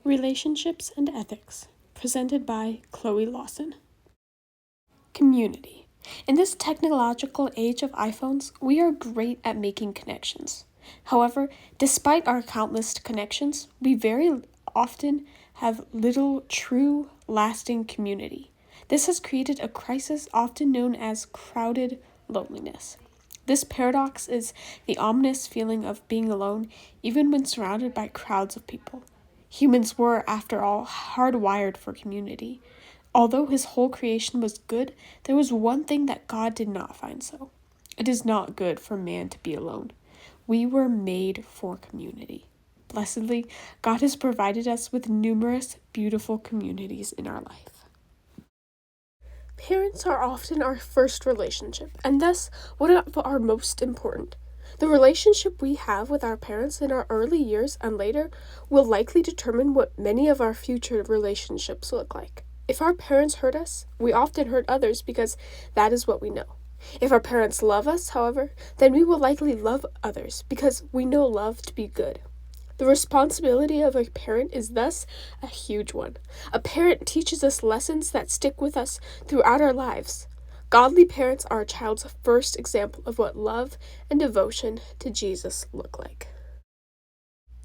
Relationships and Ethics, presented by Chloe Lawson. Community. In this technological age of iPhones, we are great at making connections. However, despite our countless connections, we very often have little true, lasting community. This has created a crisis often known as crowded loneliness. This paradox is the ominous feeling of being alone, even when surrounded by crowds of people. Humans were, after all, hardwired for community. Although his whole creation was good, there was one thing that God did not find so. It is not good for man to be alone. We were made for community. Blessedly, God has provided us with numerous beautiful communities in our life. Parents are often our first relationship, and thus one of our most important. The relationship we have with our parents in our early years and later will likely determine what many of our future relationships look like. If our parents hurt us, we often hurt others because that is what we know. If our parents love us, however, then we will likely love others because we know love to be good. The responsibility of a parent is thus a huge one. A parent teaches us lessons that stick with us throughout our lives. Godly parents are a child's first example of what love and devotion to Jesus look like.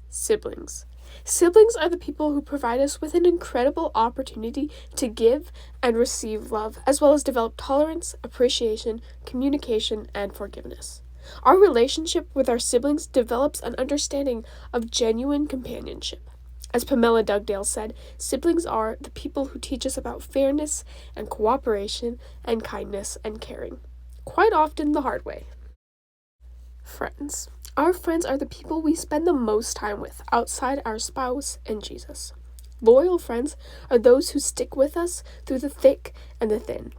Siblings. Siblings are the people who provide us with an incredible opportunity to give and receive love, as well as develop tolerance, appreciation, communication, and forgiveness. Our relationship with our siblings develops an understanding of genuine companionship. As Pamela Dugdale said, siblings are the people who teach us about fairness and cooperation and kindness and caring, quite often the hard way. Friends. Our friends are the people we spend the most time with outside our spouse and Jesus. Loyal friends are those who stick with us through the thick and the thin.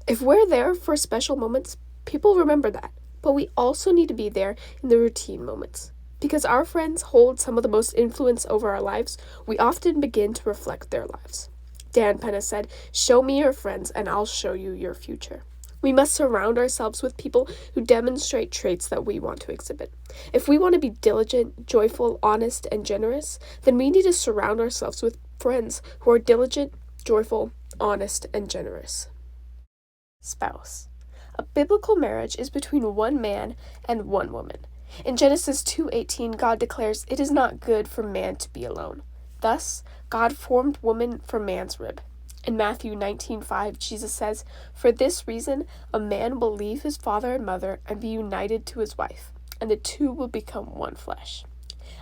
If we're there for special moments, people remember that. But we also need to be there in the routine moments. Because our friends hold some of the most influence over our lives, we often begin to reflect their lives. Dan Penna said, "Show me your friends and I'll show you your future." We must surround ourselves with people who demonstrate traits that we want to exhibit. If we want to be diligent, joyful, honest, and generous, then we need to surround ourselves with friends who are diligent, joyful, honest, and generous. Spouse. A biblical marriage is between one man and one woman. In Genesis 2:18, God declares, "It is not good for man to be alone." Thus, God formed woman from man's rib. In Matthew 19:5, Jesus says, "For this reason, a man will leave his father and mother and be united to his wife, and the two will become one flesh."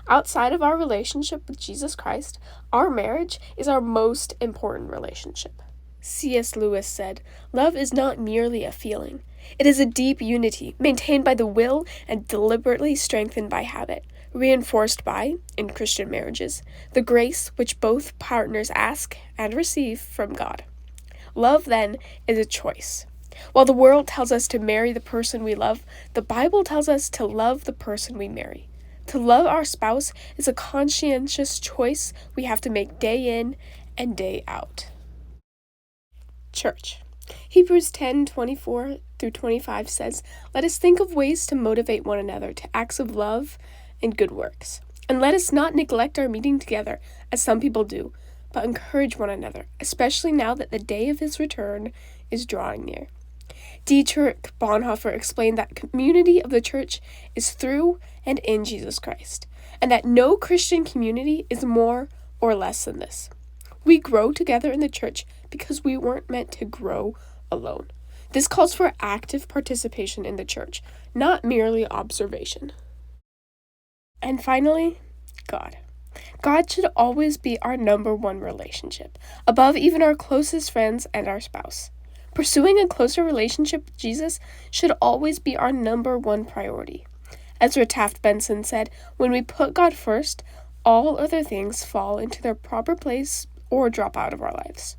Outside of our relationship with Jesus Christ, our marriage is our most important relationship. C.S. Lewis said, "Love is not merely a feeling. It is a deep unity, maintained by the will and deliberately strengthened by habit, reinforced by, in Christian marriages, the grace which both partners ask and receive from God." Love, then, is a choice. While the world tells us to marry the person we love, the Bible tells us to love the person we marry. To love our spouse is a conscientious choice we have to make day in and day out. Church. Hebrews 10:24-25 says, "Let us think of ways to motivate one another to acts of love and good works. And let us not neglect our meeting together, as some people do, but encourage one another, especially now that the day of his return is drawing near." Dietrich Bonhoeffer explained that community of the church is through and in Jesus Christ, and that no Christian community is more or less than this. We grow together in the church because we weren't meant to grow alone. This calls for active participation in the church, not merely observation. And finally, God. God should always be our number one relationship, above even our closest friends and our spouse. Pursuing a closer relationship with Jesus should always be our number one priority. Ezra Taft Benson said, "When we put God first, all other things fall into their proper place or drop out of our lives.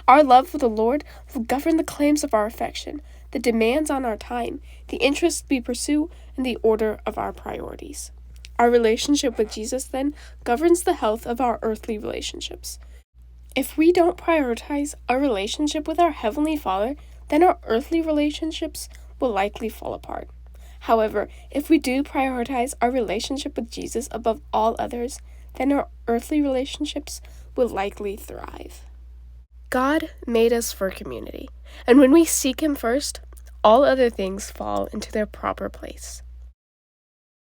Our love for the Lord will govern the claims of our affection, the demands on our time, the interests we pursue, and the order of our priorities." Our relationship with Jesus, then, governs the health of our earthly relationships. If we don't prioritize our relationship with our Heavenly Father, then our earthly relationships will likely fall apart. However, if we do prioritize our relationship with Jesus above all others, then our earthly relationships will likely thrive. God made us for community, and when we seek Him first, all other things fall into their proper place.